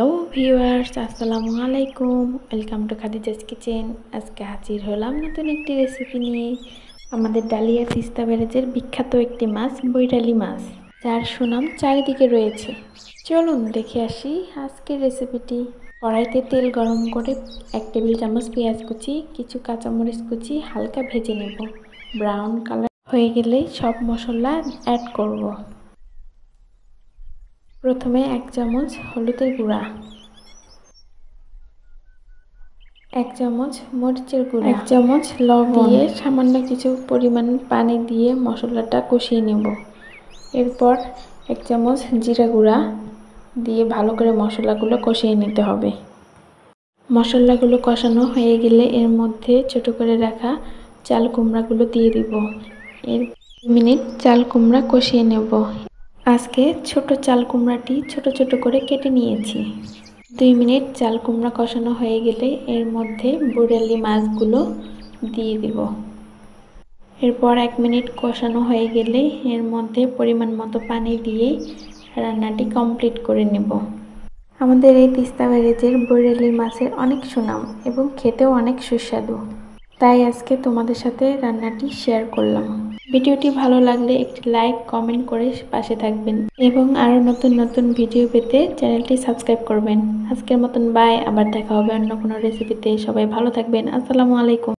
Hello viewers, আসসালামু আলাইকুম। Welcome to Khadija's kitchen. আজকে হাজির হলাম নতুন একটি রেসিপি নিয়ে। আমাদের ডালিয়া তিস্তা ব্যারেজের বিখ্যাত একটি মাছ, বৈরালি মাছ, যার সুনাম চারিদিকে রয়েছে। চলুন দেখে আসি আজকের রেসিপিটি। কড়াইতে তেল গরম করে 1 টেবিল চামচ পেঁয়াজ কুচি, কিছু কাঁচামরিচ কুচি হালকা ভেজে নেব। ব্রাউন কালার হয়ে গেলেই সব মশলা অ্যাড করব। প্রথমে 1 চামচ হলুদের গুঁড়া, 1 চামচ মরিচের গুঁড়া, 1 চামচ লবণ দিয়ে সামান্য কিছু পরিমাণ পানি দিয়ে মশলাটা কষিয়ে নেব। এরপর 1 চামচ জিরা গুঁড়া দিয়ে ভালো করে মশলাগুলো কষিয়ে নিতে হবে। মশলাগুলো কষানো হয়ে গেলে এর মধ্যে ছোট করে রাখা চাল কুমড়াগুলো দিয়ে দিব। এর 2 মিনিট চাল কুমড়া কষিয়ে নেব। আজকে ছোট চাল কুমড়াটি ছোট ছোট করে কেটে নিয়েছি। 2 মিনিট চাল কুমড়া কষানো হয়ে গেলে এর মধ্যে বৈরালি মাছগুলো দিয়ে দিব। এরপর 1 মিনিট কষানো হয়ে গেলে এর মধ্যে পরিমাণ মতো পানি দিয়ে রান্নাটি কমপ্লিট করে নেব। আমাদের এই তিস্তা ব্যারেজের বৈরালি মাছের অনেক সুনাম এবং খেতেও অনেক সুস্বাদু, তাই আজকে তোমাদের সাথে রান্নাটি শেয়ার করলাম। ভিডিওটি ভালো লাগলে একটি লাইক কমেন্ট করে পাশে থাকবেন এবং আরও নতুন নতুন ভিডিও পেতে চ্যানেলটি সাবস্ক্রাইব করবেন। আজকের মতন বাই, আবার দেখা হবে অন্য কোনো রেসিপিতে। সবাই ভালো থাকবেন। আসসালামু আলাইকুম।